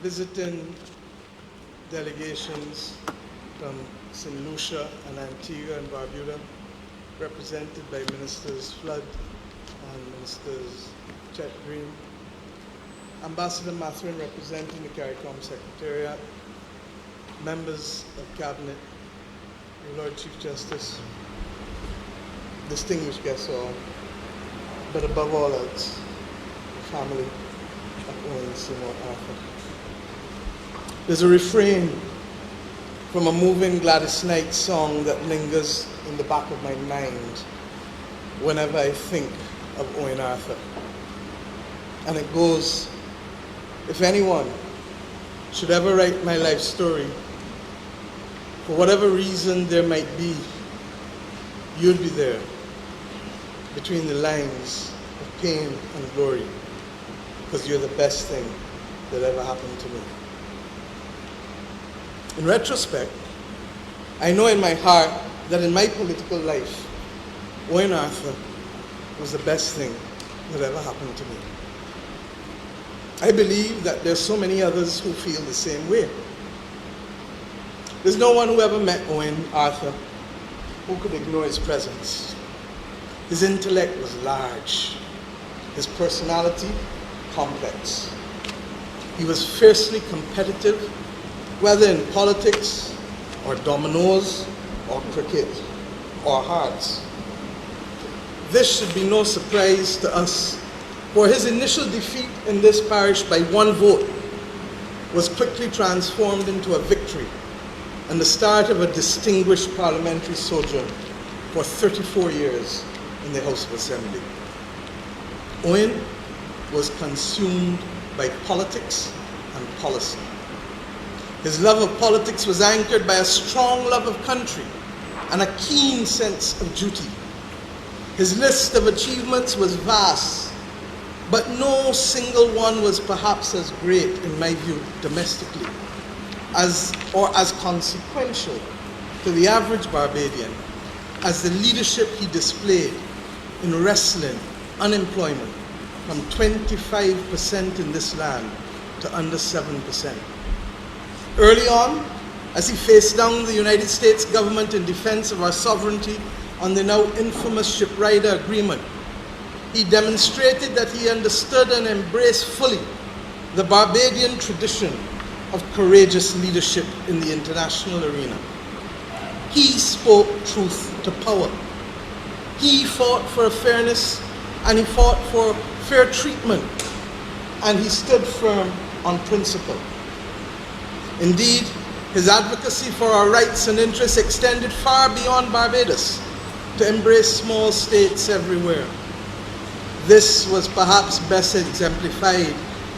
visiting delegations from St. Lucia and Antigua and Barbuda, represented by Ministers Flood and Ministers Chet Green, Ambassador Matherin representing the CARICOM Secretariat, members of Cabinet, your Lord Chief Justice, distinguished guests all, but above all else, the family of Owen Arthur. There's a refrain from a moving Gladys Knight song that lingers in the back of my mind whenever I think of Owen Arthur. And it goes, if anyone should ever write my life story, for whatever reason there might be, you'll be there between the lines of pain and glory, because you're the best thing that ever happened to me. In retrospect, I know in my heart that in my political life, Owen Arthur was the best thing that ever happened to me. I believe that there's so many others who feel the same way. There's no one who ever met Owen Arthur who could ignore his presence. His intellect was large, his personality complex. He was fiercely competitive, whether in politics or dominoes or cricket or hearts. This should be no surprise to us, for his initial defeat in this parish by one vote was quickly transformed into a victory and the start of a distinguished parliamentary sojourn for 34 years in the House of Assembly. Owen was consumed by politics and policy. His love of politics was anchored by a strong love of country and a keen sense of duty. His list of achievements was vast, but no single one was perhaps as great, in my view, domestically, as consequential to the average Barbadian as the leadership he displayed in wrestling unemployment from 25% in this land to under 7%. Early on, as he faced down the United States government in defense of our sovereignty on the now infamous Ship-Rider Agreement, he demonstrated that he understood and embraced fully the Barbadian tradition of courageous leadership in the international arena. He spoke truth to power. He fought for fairness and he fought for fair treatment, and he stood firm on principle. Indeed, his advocacy for our rights and interests extended far beyond Barbados to embrace small states everywhere. This was perhaps best exemplified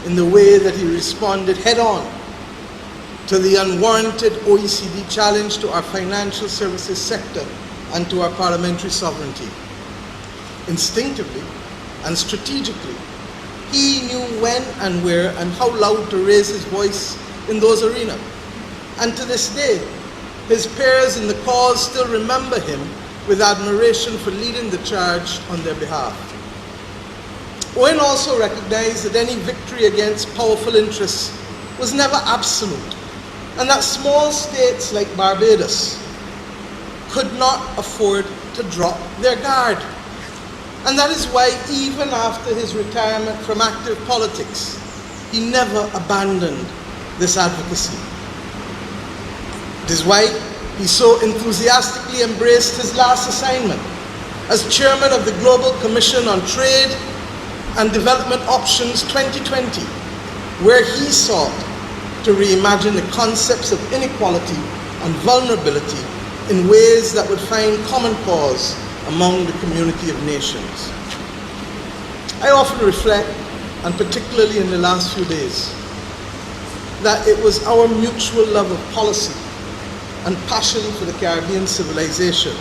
in the way that he responded head-on to the unwarranted OECD challenge to our financial services sector and to our parliamentary sovereignty. Instinctively and strategically, he knew when and where and how loud to raise his voice in those arenas. And to this day, his peers in the cause still remember him with admiration for leading the charge on their behalf. Owen also recognized that any victory against powerful interests was never absolute, and that small states like Barbados could not afford to drop their guard. And that is why, even after his retirement from active politics, he never abandoned this advocacy. It is why he so enthusiastically embraced his last assignment as chairman of the Global Commission on Trade and Development Options 2020, where he sought to reimagine the concepts of inequality and vulnerability in ways that would find common cause among the community of nations. I often reflect, and particularly in the last few days, that it was our mutual love of policy and passion for the Caribbean civilization,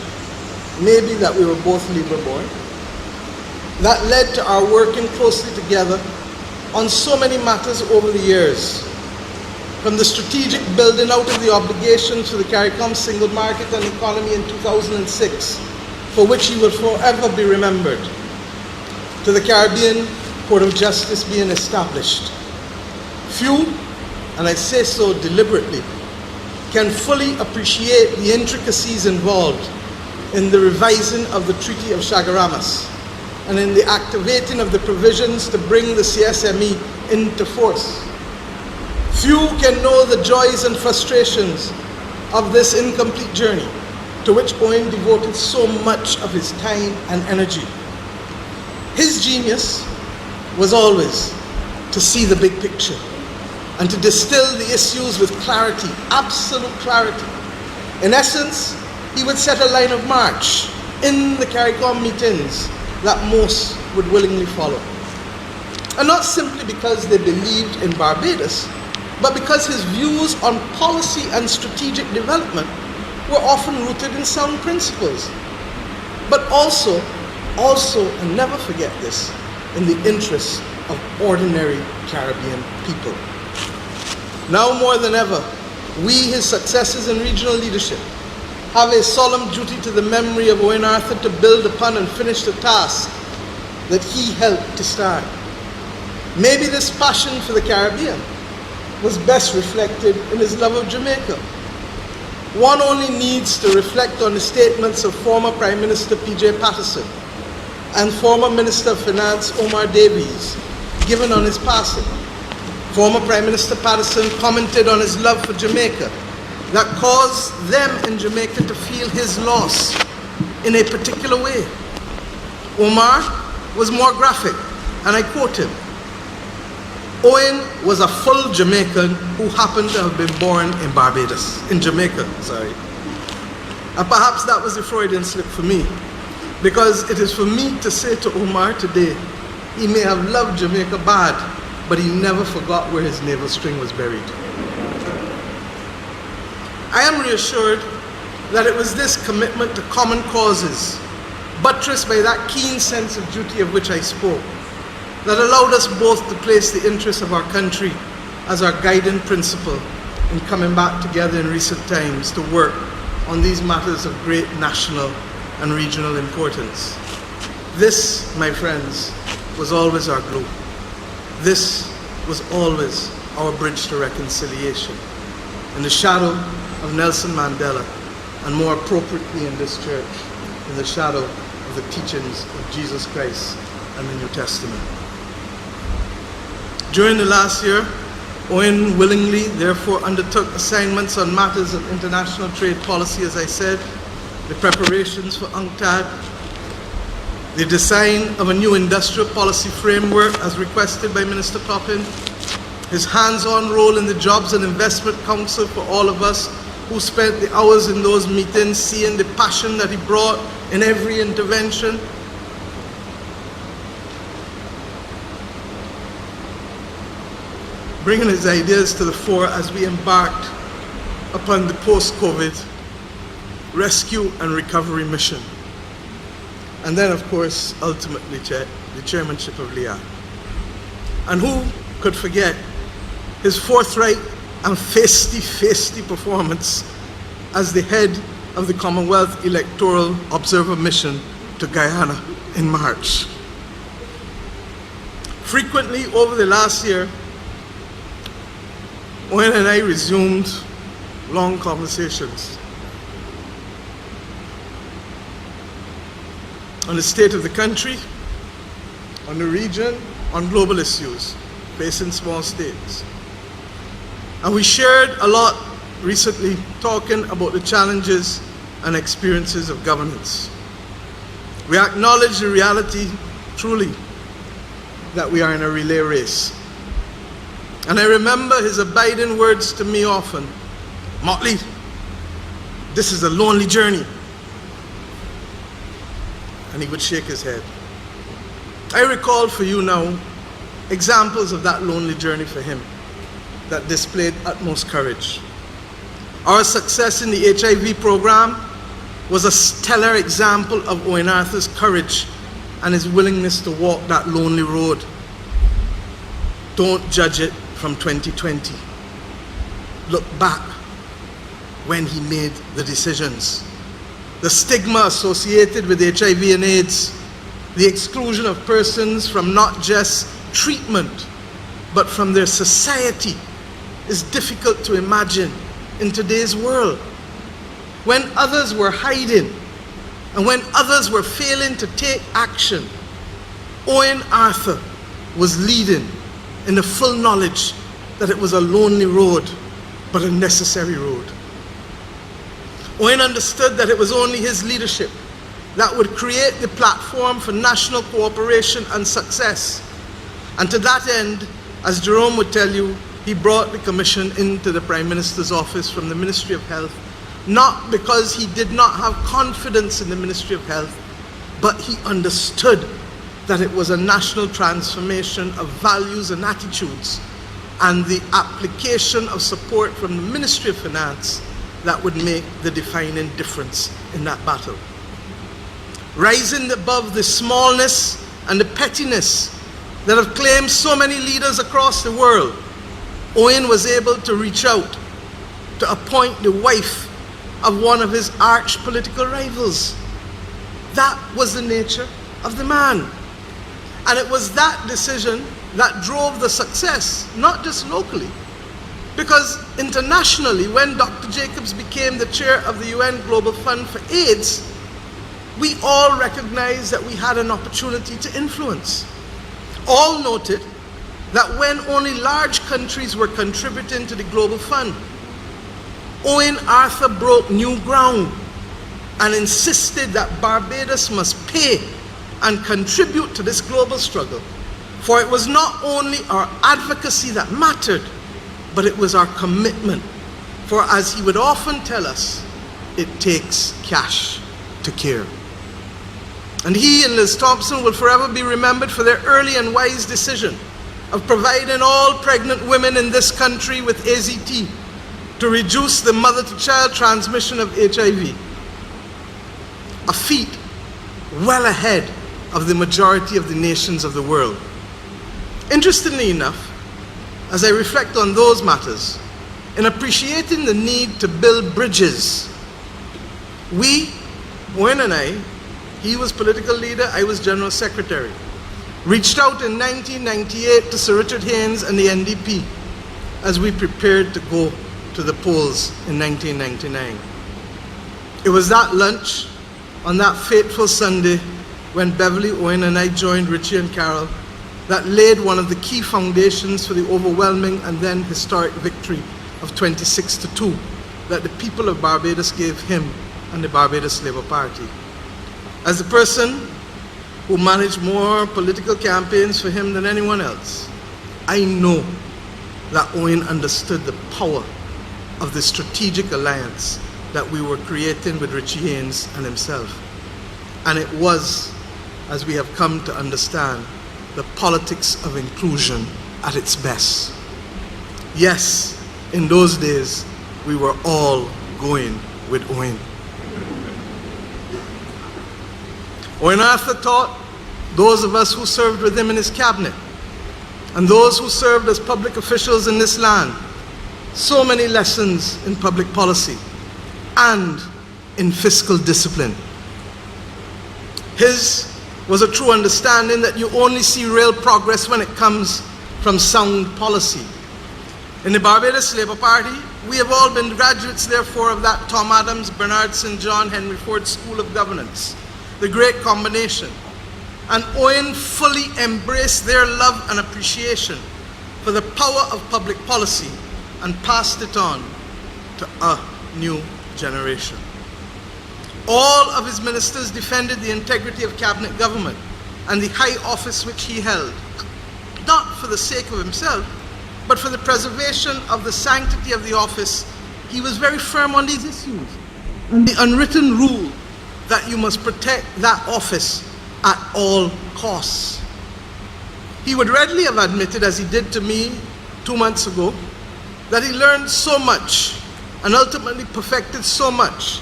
maybe that we were both Libra-born, that led to our working closely together on so many matters over the years, from the strategic building out of the obligations for the CARICOM single market and economy in 2006, for which he will forever be remembered, to the Caribbean Court of Justice being established. Few, and I say so deliberately, can fully appreciate the intricacies involved in the revising of the Treaty of Chaguaramas and in the activating of the provisions to bring the CSME into force. Few can know the joys and frustrations of this incomplete journey to which Owen devoted so much of his time and energy. His genius was always to see the big picture and to distill the issues with clarity, absolute clarity. In essence, he would set a line of march in the CARICOM meetings that most would willingly follow. And not simply because they believed in Barbados, but because his views on policy and strategic development were often rooted in sound principles. But also, and never forget this, in the interests of ordinary Caribbean people. Now more than ever, we, his successors in regional leadership, have a solemn duty to the memory of Owen Arthur to build upon and finish the task that he helped to start. Maybe this passion for the Caribbean was best reflected in his love of Jamaica. One only needs to reflect on the statements of former Prime Minister P.J. Patterson and former Minister of Finance Omar Davies given on his passing. Former Prime Minister Patterson commented on his love for Jamaica that caused them in Jamaica to feel his loss in a particular way. Omar was more graphic, and I quote him, "Owen was a full Jamaican who happened to have been born in Barbados," in Jamaica, sorry. And perhaps that was a Freudian slip for me, because it is for me to say to Omar today, he may have loved Jamaica bad, but he never forgot where his navel string was buried. I am reassured that it was this commitment to common causes, buttressed by that keen sense of duty of which I spoke, that allowed us both to place the interests of our country as our guiding principle in coming back together in recent times to work on these matters of great national and regional importance. This, my friends, was always our glue. This was always our bridge to reconciliation. In the shadow of Nelson Mandela, and more appropriately in this church, in the shadow of the teachings of Jesus Christ and the New Testament. During the last year, Owen willingly, therefore, undertook assignments on matters of international trade policy, as I said, the preparations for UNCTAD, the design of a new industrial policy framework as requested by Minister Toppin, his hands-on role in the Jobs and Investment Council for all of us who spent the hours in those meetings seeing the passion that he brought in every intervention. Bringing his ideas to the fore as we embarked upon the post-COVID rescue and recovery mission. And then, of course, ultimately, the chairmanship of LIA. And who could forget his forthright and feisty performance as the head of the Commonwealth Electoral Observer Mission to Guyana in March. Frequently over the last year, Owen and I resumed long conversations on the state of the country, on the region, on global issues facing small states. And we shared a lot recently talking about the challenges and experiences of governance. We acknowledge the reality, truly, that we are in a relay race. And I remember his abiding words to me often, "Mottley, this is a lonely journey." And he would shake his head. I recall for you now examples of that lonely journey for him that displayed utmost courage. Our success in the HIV program was a stellar example of Owen Arthur's courage and his willingness to walk that lonely road. Don't judge it from 2020. Look back when he made the decisions. The stigma associated with HIV and AIDS, the exclusion of persons from not just treatment, but from their society, is difficult to imagine in today's world. When others were hiding and when others were failing to take action, Owen Arthur was leading in the full knowledge that it was a lonely road, but a necessary road. Owen understood that it was only his leadership that would create the platform for national cooperation and success. And to that end, as Jerome would tell you, he brought the commission into the Prime Minister's office from the Ministry of Health, not because he did not have confidence in the Ministry of Health, but he understood that it was a national transformation of values and attitudes and the application of support from the Ministry of Finance that would make the defining difference in that battle. Rising above the smallness and the pettiness that have claimed so many leaders across the world, Owen was able to reach out to appoint the wife of one of his arch political rivals. That was the nature of the man. And it was that decision that drove the success, not just locally. Because internationally, when Dr. Jacobs became the chair of the UN Global Fund for AIDS, we all recognized that we had an opportunity to influence. All noted that when only large countries were contributing to the Global Fund, Owen Arthur broke new ground and insisted that Barbados must pay and contribute to this global struggle. For it was not only our advocacy that mattered, but it was our commitment. For as he would often tell us, it takes cash to care. And he and Liz Thompson will forever be remembered for their early and wise decision of providing all pregnant women in this country with AZT to reduce the mother-to-child transmission of HIV. A feat well ahead of the majority of the nations of the world. Interestingly enough, as I reflect on those matters, in appreciating the need to build bridges, we, Owen and I, he was political leader, I was general secretary, reached out in 1998 to Sir Richard Haynes and the NDP as we prepared to go to the polls in 1999. It was that lunch on that fateful Sunday when Beverly, Owen and I joined Richie and Carol that laid one of the key foundations for the overwhelming and then historic victory of 26-2 that the people of Barbados gave him and the Barbados Labour Party. As the person who managed more political campaigns for him than anyone else, I know that Owen understood the power of the strategic alliance that we were creating with Richie Haynes and himself. And it was, as we have come to understand, the politics of inclusion at its best. Yes, in those days, we were all going with Owen. Owen Arthur taught those of us who served with him in his cabinet and those who served as public officials in this land so many lessons in public policy and in fiscal discipline. His was a true understanding that you only see real progress when it comes from sound policy. In the Barbados Labour Party, we have all been graduates, therefore, of that Tom Adams, Bernard St. John, Henry Ford School of Governance, the great combination. And Owen fully embraced their love and appreciation for the power of public policy and passed it on to a new generation. All of his ministers defended the integrity of cabinet government and the high office which he held, not for the sake of himself, but for the preservation of the sanctity of the office. He was very firm on these issues and the unwritten rule that you must protect that office at all costs. He would readily have admitted, as he did to me 2 months ago, that he learned so much and ultimately perfected so much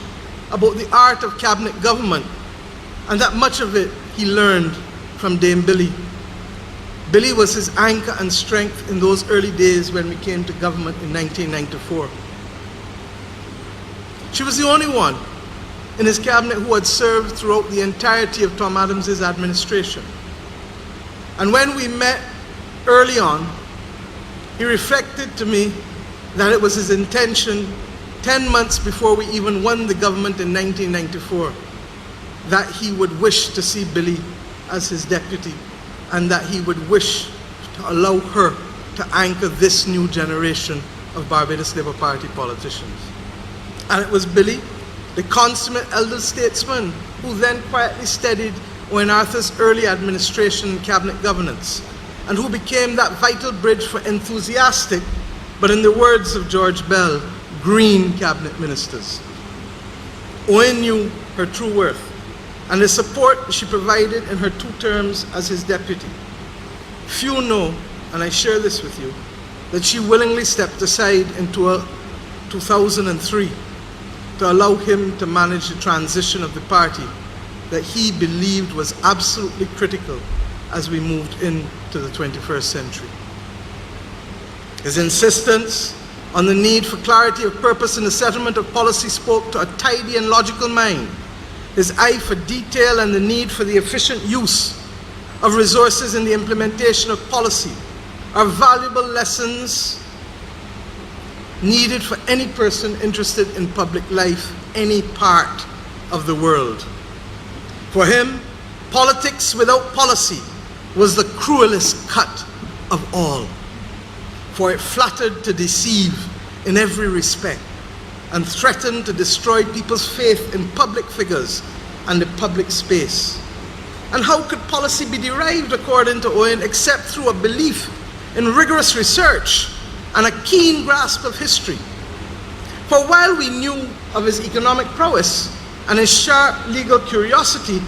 about the art of cabinet government, and that much of it he learned from Dame Billy. Billy was his anchor and strength in those early days when we came to government in 1994. She was the only one in his cabinet who had served throughout the entirety of Tom Adams's administration. And when we met early on, he reflected to me that it was his intention 10 months before we even won the government in 1994 that he would wish to see Billy as his deputy, and that he would wish to allow her to anchor this new generation of Barbados Labour Party politicians. And it was Billy, the consummate elder statesman, who then quietly steadied Owen Arthur's early administration and cabinet governance, and who became that vital bridge for enthusiastic, but in the words of George Bell, green cabinet ministers. Owen knew her true worth and the support she provided in her 2 terms as his deputy. Few know, and I share this with you, that she willingly stepped aside in 2003 to allow him to manage the transition of the party that he believed was absolutely critical as we moved into the 21st century. His insistence on the need for clarity of purpose in the settlement of policy spoke to a tidy and logical mind. His eye for detail and the need for the efficient use of resources in the implementation of policy are valuable lessons needed for any person interested in public life, any part of the world. For him, politics without policy was the cruelest cut of all, for it flattered to deceive in every respect and threatened to destroy people's faith in public figures and the public space. And how could policy be derived, according to Owen, except through a belief in rigorous research and a keen grasp of history? For while we knew of his economic prowess and his sharp legal curiosity,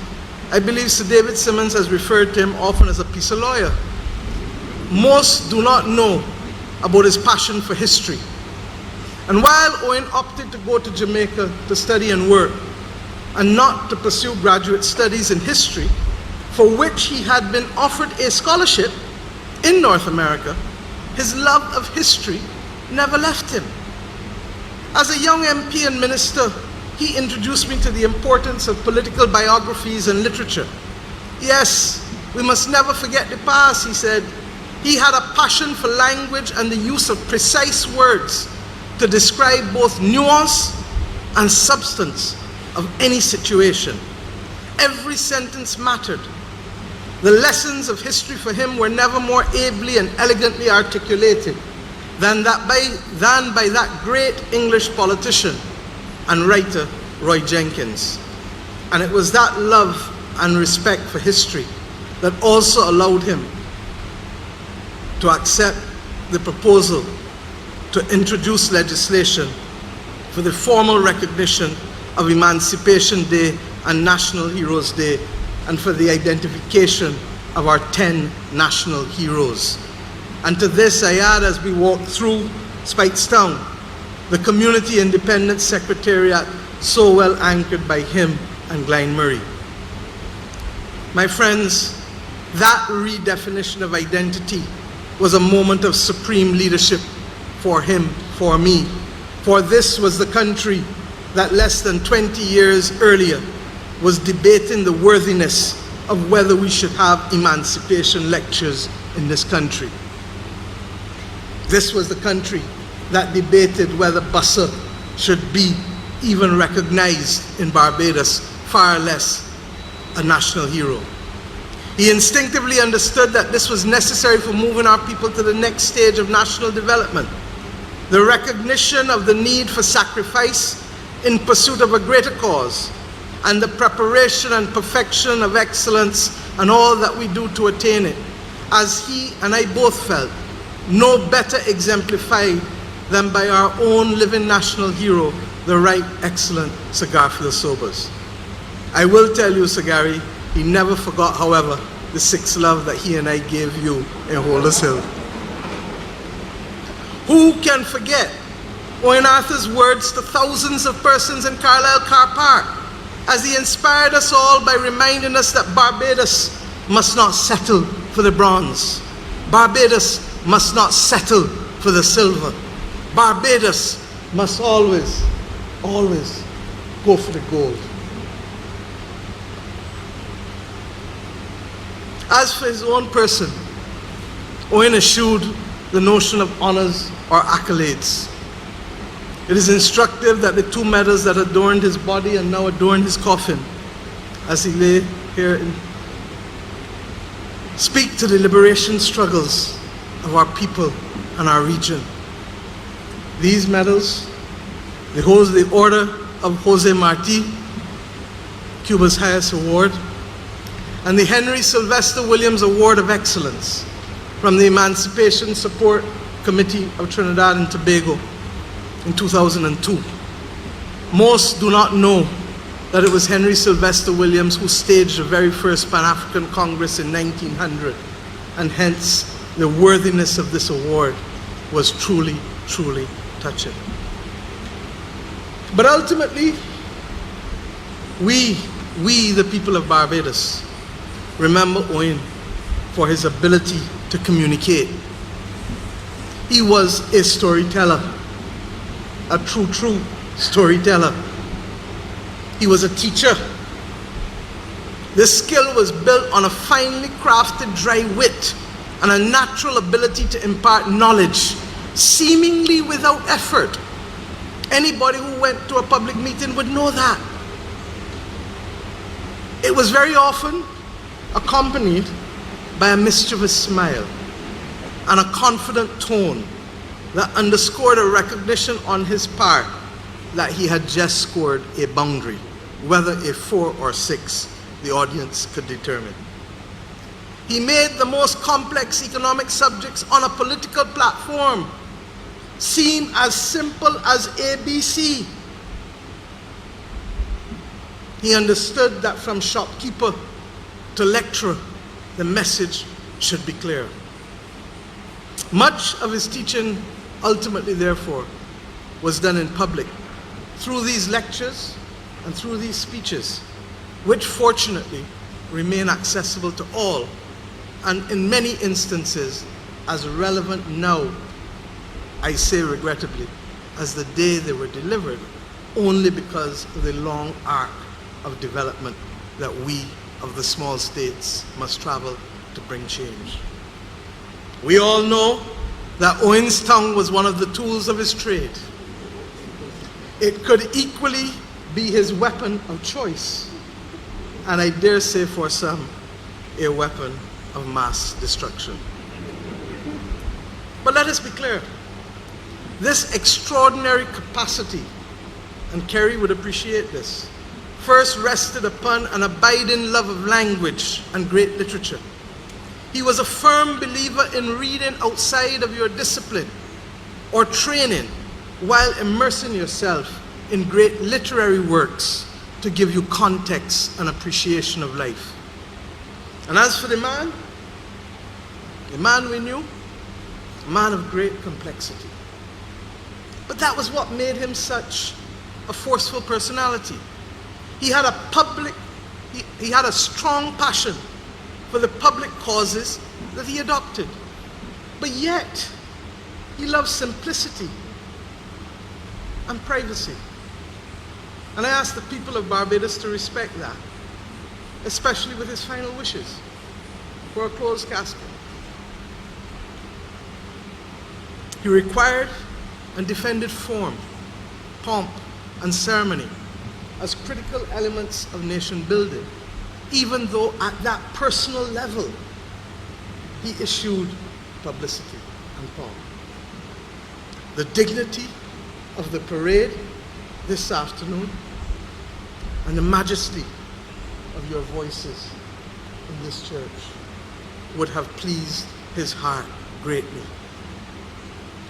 I believe Sir David Simmons has referred to him often as a peace lawyer. Most do not know about his passion for history. And while Owen opted to go to Jamaica to study and work, and not to pursue graduate studies in history, for which he had been offered a scholarship in North America, his love of history never left him. As a young MP and minister, he introduced me to the importance of political biographies and literature. Yes, we must never forget the past, he said. He had a passion for language and the use of precise words to describe both nuance and substance of any situation. Every sentence mattered. The lessons of history for him were never more ably and elegantly articulated than by that great English politician and writer, Roy Jenkins. And it was that love and respect for history that also allowed him to accept the proposal to introduce legislation for the formal recognition of Emancipation Day and National Heroes Day, and for the identification of our 10 national heroes. And to this I add, as we walk through Speightstown, the Community Independence Secretariat, so well anchored by him and Glenn Murray. My friends, that redefinition of identity was a moment of supreme leadership for him, for me. For this was the country that less than 20 years earlier was debating the worthiness of whether we should have emancipation lectures in this country. This was the country that debated whether Bussa should be even recognized in Barbados, far less a national hero. He instinctively understood that this was necessary for moving our people to the next stage of national development. The recognition of the need for sacrifice in pursuit of a greater cause, and the preparation and perfection of excellence and all that we do to attain it, as he and I both felt, no better exemplified than by our own living national hero, the right excellent Sir Garfield Sobers. I will tell you, Sir Gary, he never forgot, however, the sixth love that he and I gave you in Holders Hill. Who can forget Owen Arthur's words to thousands of persons in Carlisle Car Park, as he inspired us all by reminding us that Barbados must not settle for the bronze. Barbados must not settle for the silver. Barbados must always, always go for the gold. As for his own person, Owen eschewed the notion of honors or accolades. It is instructive that the two medals that adorned his body and now adorn his coffin as he lay here speak to the liberation struggles of our people and our region. These medals, the Order of Jose Marti, Cuba's highest award, and the Henry Sylvester Williams Award of Excellence from the Emancipation Support Committee of Trinidad and Tobago in 2002. Most do not know that it was Henry Sylvester Williams who staged the very first Pan-African Congress in 1900, and hence the worthiness of this award was truly, truly touching. But ultimately, we the people of Barbados, remember Owen for his ability to communicate. He was a storyteller, a true storyteller. He was a teacher. This skill was built on a finely crafted dry wit and a natural ability to impart knowledge, seemingly without effort. Anybody who went to a public meeting would know that. It was very often accompanied by a mischievous smile and a confident tone that underscored a recognition on his part that he had just scored a boundary, whether a 4 or 6, the audience could determine. He made the most complex economic subjects on a political platform seem as simple as ABC. He understood that from shopkeeper to lecturer, the message should be clear. Much of his teaching ultimately, therefore, was done in public through these lectures and through these speeches, which fortunately remain accessible to all, and in many instances as relevant now, I say regrettably, as the day they were delivered, only because of the long arc of development that we of the small states must travel to bring change. We all know that Owen's tongue was one of the tools of his trade. It could equally be his weapon of choice, and I dare say for some, a weapon of mass destruction. But let us be clear, this extraordinary capacity, and Kerry would appreciate this, first rested upon an abiding love of language and great literature. He was a firm believer in reading outside of your discipline or training while immersing yourself in great literary works to give you context and appreciation of life. And as for the man we knew, a man of great complexity. But that was what made him such a forceful personality. He had a strong passion for the public causes that he adopted. But yet, he loved simplicity and privacy. And I ask the people of Barbados to respect that, especially with his final wishes for a closed casket. He required and defended form, pomp, and ceremony as critical elements of nation building, even though at that personal level he eschewed publicity and pomp. The dignity of the parade this afternoon and the majesty of your voices in this church would have pleased his heart greatly.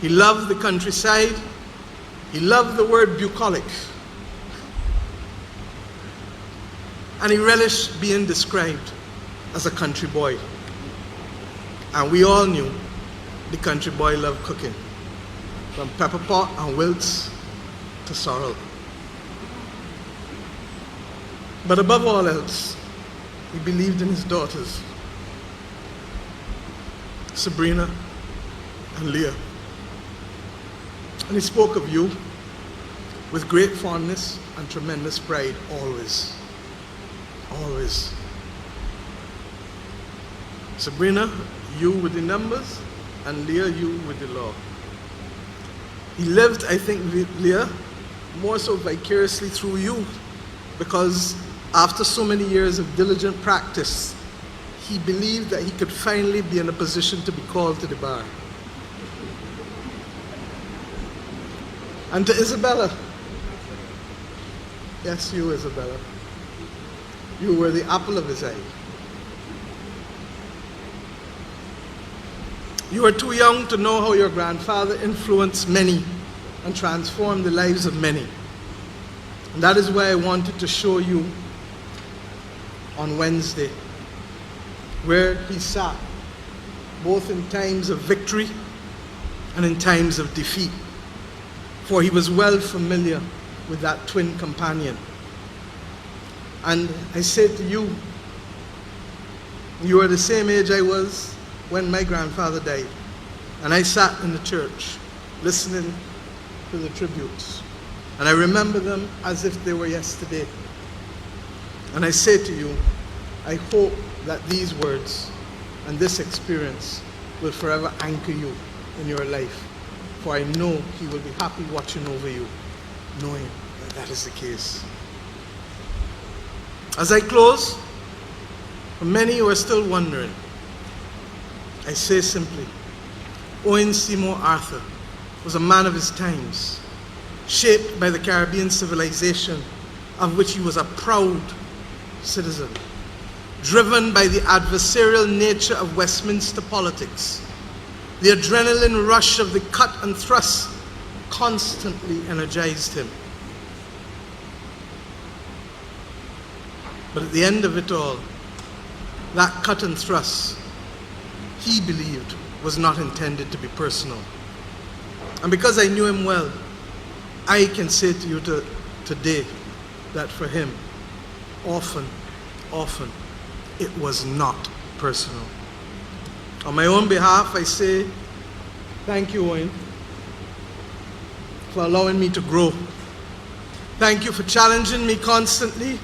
He loved the countryside. He loved the word bucolic. And he relished being described as a country boy. And we all knew the country boy loved cooking, from pepper pot and wilts to sorrel. But above all else, he believed in his daughters, Sabrina and Leah. And he spoke of you with great fondness and tremendous pride, always. Always. Sabrina, you with the numbers, and Leah, you with the law. He lived, I think, Leah, more so vicariously through you, because after so many years of diligent practice, he believed that he could finally be in a position to be called to the bar. And to Isabella, yes, you, Isabella, you were the apple of his eye. You were too young to know how your grandfather influenced many and transformed the lives of many. And that is why I wanted to show you on Wednesday where he sat, both in times of victory and in times of defeat. For he was well familiar with that twin companion. And I say to you, you are the same age I was when my grandfather died. And I sat in the church listening to the tributes. And I remember them as if they were yesterday. And I say to you, I hope that these words and this experience will forever anchor you in your life. For I know he will be happy watching over you, knowing that that is the case. As I close, for many who are still wondering, I say simply, Owen Seymour Arthur was a man of his times, shaped by the Caribbean civilization of which he was a proud citizen, driven by the adversarial nature of Westminster politics. The adrenaline rush of the cut and thrust constantly energized him. But at the end of it all, that cut and thrust, he believed, was not intended to be personal. And because I knew him well, I can say to you today that for him, often, it was not personal. On my own behalf, I say, thank you, Owen, for allowing me to grow. Thank you for challenging me constantly,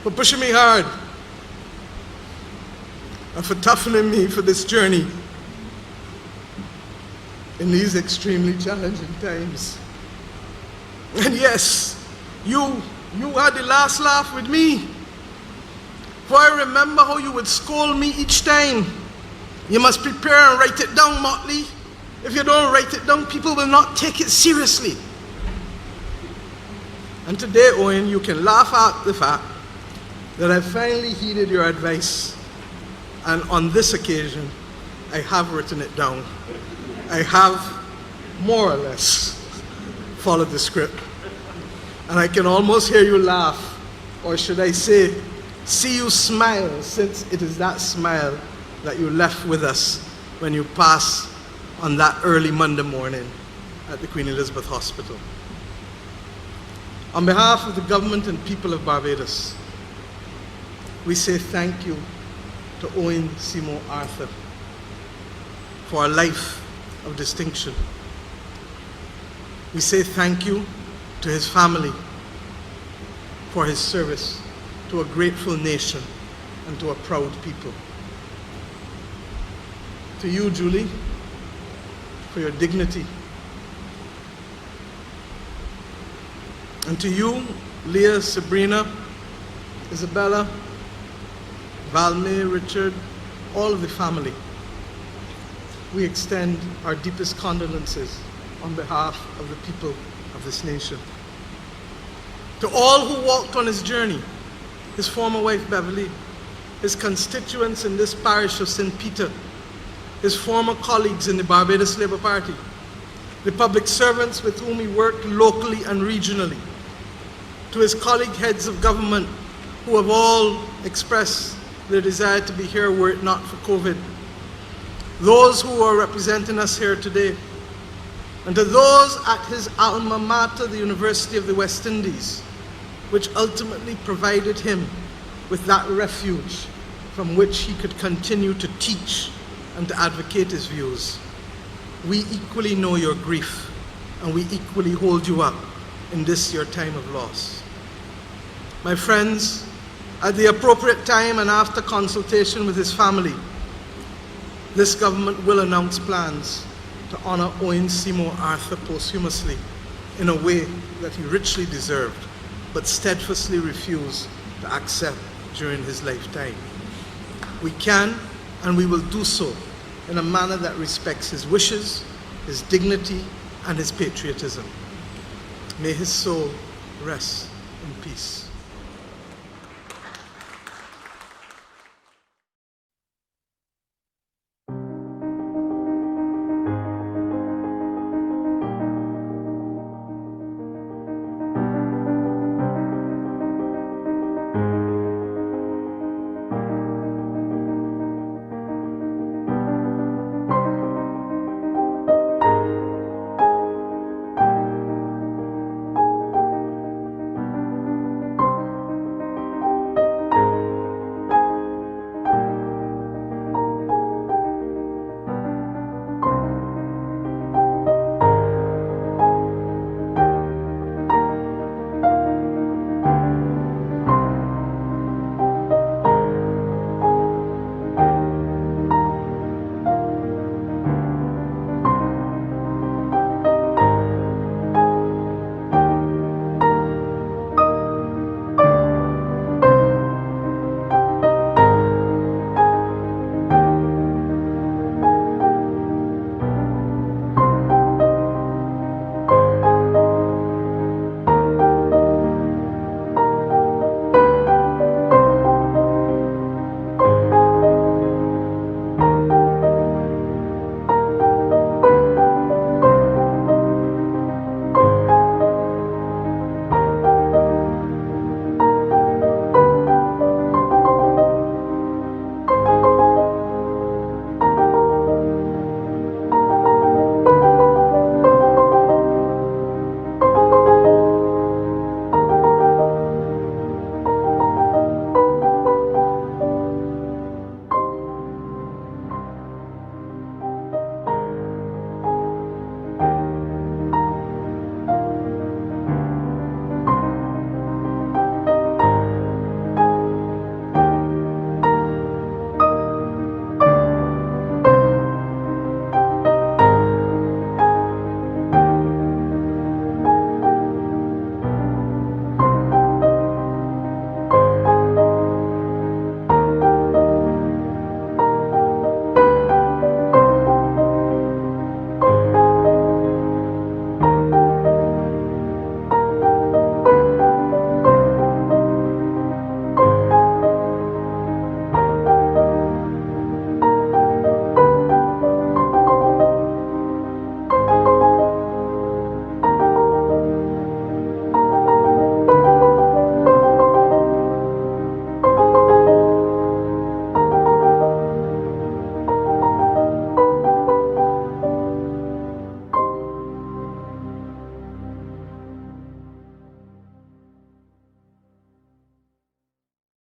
for pushing me hard, and for toughening me for this journey in these extremely challenging times. And yes, you had the last laugh with me. For I remember how you would scold me each time. You must prepare and write it down, Mottley. If you don't write it down, people will not take it seriously. And today, Owen, you can laugh at the fact that I finally heeded your advice. And on this occasion, I have written it down. I have more or less followed the script. And I can almost hear you laugh, or should I say, see you smile, since it is that smile that you left with us when you passed on that early Monday morning at the Queen Elizabeth Hospital. On behalf of the government and people of Barbados, we say thank you to Owen Seymour Arthur for a life of distinction. We say thank you to his family for his service to a grateful nation and to a proud people. To you, Julie, for your dignity. And to you, Leah, Sabrina, Isabella, Valme, Richard, all of the family, we extend our deepest condolences on behalf of the people of this nation. To all who walked on his journey, his former wife Beverly, his constituents in this parish of St. Peter, his former colleagues in the Barbados Labour Party, the public servants with whom he worked locally and regionally, to his colleague heads of government who have all expressed their desire to be here were it not for COVID, those who are representing us here today, and to those at his alma mater, the University of the West Indies, which ultimately provided him with that refuge from which he could continue to teach and to advocate his views. We equally know your grief, and we equally hold you up in this your time of loss. My friends, at the appropriate time and after consultation with his family, This government will announce plans to honor Owen Seymour Arthur posthumously in a way that he richly deserved, but steadfastly refused to accept during his lifetime. We can and we will do so in a manner that respects his wishes, his dignity, and his patriotism. May his soul rest in peace.